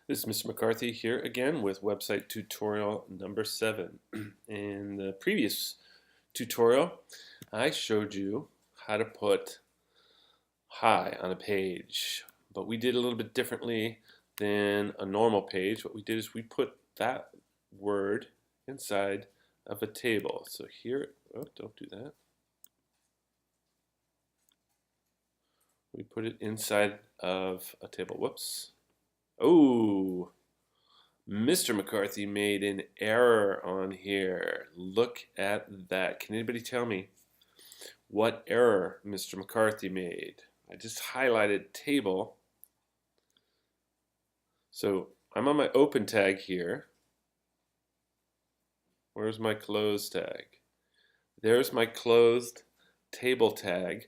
This is Mr. McCarthy here again with website tutorial number 7. In the previous tutorial, I showed you how to put hi on a page, but we did a little bit differently than a normal page. What we did is we put that word inside of a table. So here, oh, don't do that. We put it inside of a table. Whoops. Oh, Mr. McCarthy made an error on here. Look at that. Can anybody tell me what error Mr. McCarthy made? I just highlighted table. So I'm on my open tag here. Where's my closed tag? There's my closed table tag.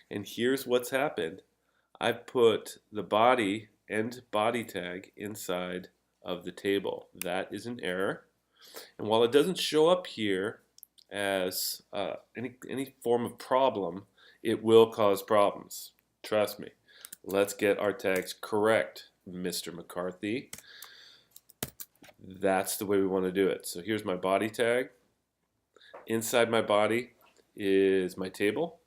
And here's what's happened. I've put the body and body tag inside of the table. That is an error. And while it doesn't show up here as any form of problem, it will cause problems. Trust me. Let's get our tags correct, Mr. McCarthy. That's the way we want to do it. So here's my body tag. Inside my body is my table.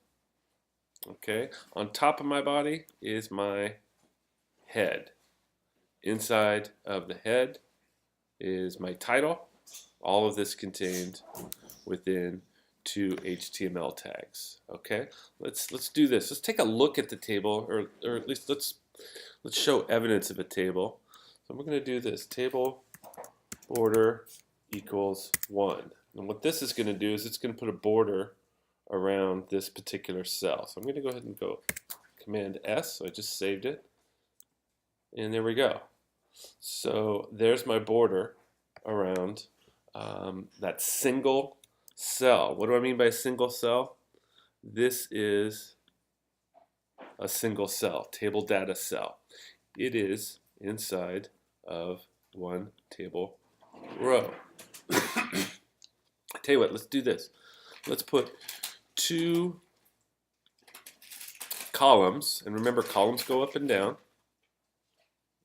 Okay. On top of my body is my head. Inside of the head is my title. All of this contained within two HTML tags. Okay, let's do this. Let's take a look at the table, or at least let's show evidence of a table. So we're going to do this. Table border equals 1. And what this is going to do is it's going to put a border around this particular cell. So I'm going to go ahead and go Command S. So I just saved it, and there we go. So there's my border around that single cell. What do I mean by single cell? This is a single cell, table data cell. It is inside of one table row. I tell you what, let's do this. Let's put two columns, and remember columns go up and down.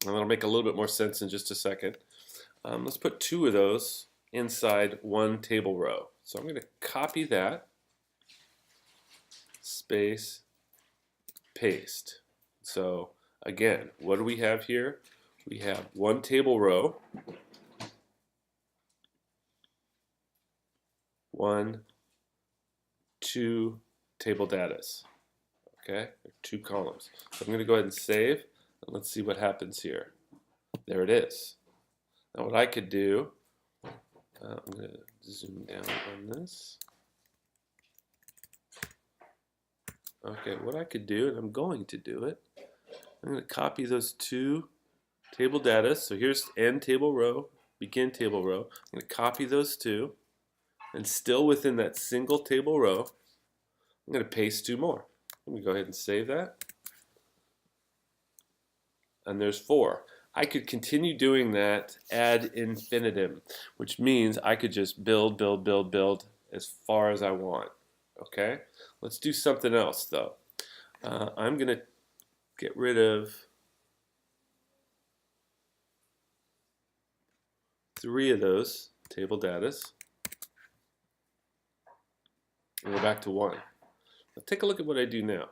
And that'll make a little bit more sense in just a second. Let's put two of those inside one table row. So I'm going to copy that, space, paste. So again, what do we have here? We have one table row, two table datas. Okay, two columns. So I'm going to go ahead and save, and let's see what happens here. There it is. Now what I could do, I'm going to zoom down on this. Okay, what I could do, and I'm going to do it, I'm going to copy those two table data. So here's end table row, begin table row. I'm going to copy those two, and still within that single table row, I'm going to paste two more. Let me go ahead and save that. And there's 4. I could continue doing that ad infinitum, which means I could just build as far as I want. Okay? Let's do something else though. I'm going to get rid of 3 of those table datas and go back to 1. Now take a look at what I do now.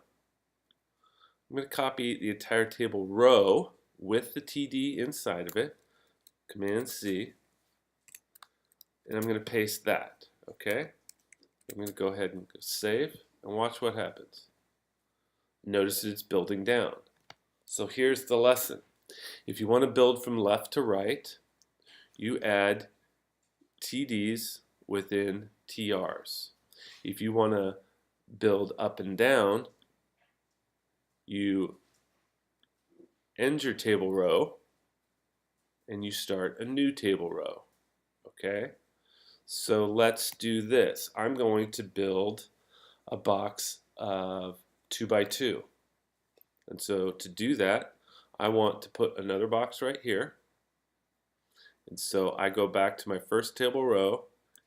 I'm going to copy the entire table row with the TD inside of it, Command C, and I'm going to paste that. Okay? I'm going to go ahead and go save and watch what happens. Notice it's building down. So here's the lesson. If you want to build from left to right, you add TDs within TRs. If you want to build up and down, you end your table row and you start a new table row. Okay? So let's do this. I'm going to build a box of 2 by 2. And so to do that, I want to put another box right here. And so I go back to my first table row.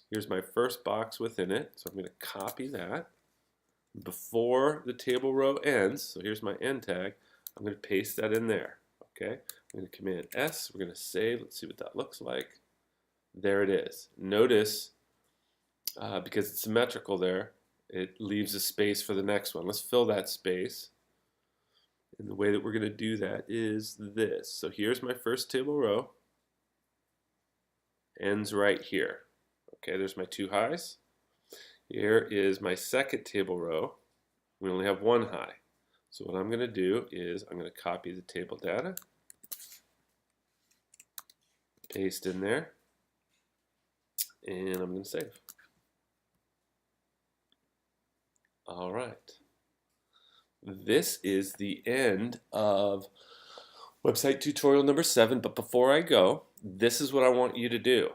Here's my first box within it. So I'm going to copy that. Before the table row ends, so here's my end tag, I'm going to paste that in there. Okay? I'm going to Command S. We're going to save. Let's see what that looks like. There it is. Notice, because it's symmetrical there, it leaves a space for the next one. Let's fill that space. And the way that we're going to do that is this. So here's my first table row. Ends right here. Okay, there's my two highs. Here is my second table row. We only have one high. So what I'm going to do is I'm going to copy the table data, paste in there, and I'm going to save. All right. This is the end of website tutorial number 7, but before I go, this is what I want you to do.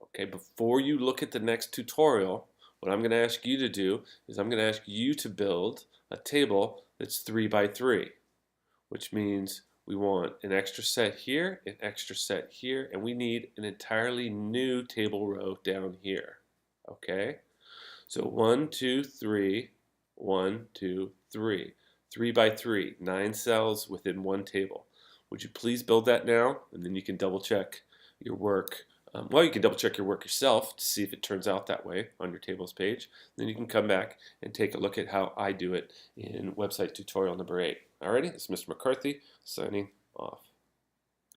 Okay, before you look at the next tutorial, what I'm going to ask you to do is I'm going to ask you to build a table that's 3 by 3, which means we want an extra set here, an extra set here, and we need an entirely new table row down here. Okay, so 1, 2, 3, 1, 2, 3. 3 by 3, 9 cells within one table. Would you please build that now? And then you can double check your work. Well, you can double check your work yourself to see if it turns out that way on your tables page. Then you can come back and take a look at how I do it in website tutorial number 8. Alrighty, this is Mr. McCarthy signing off.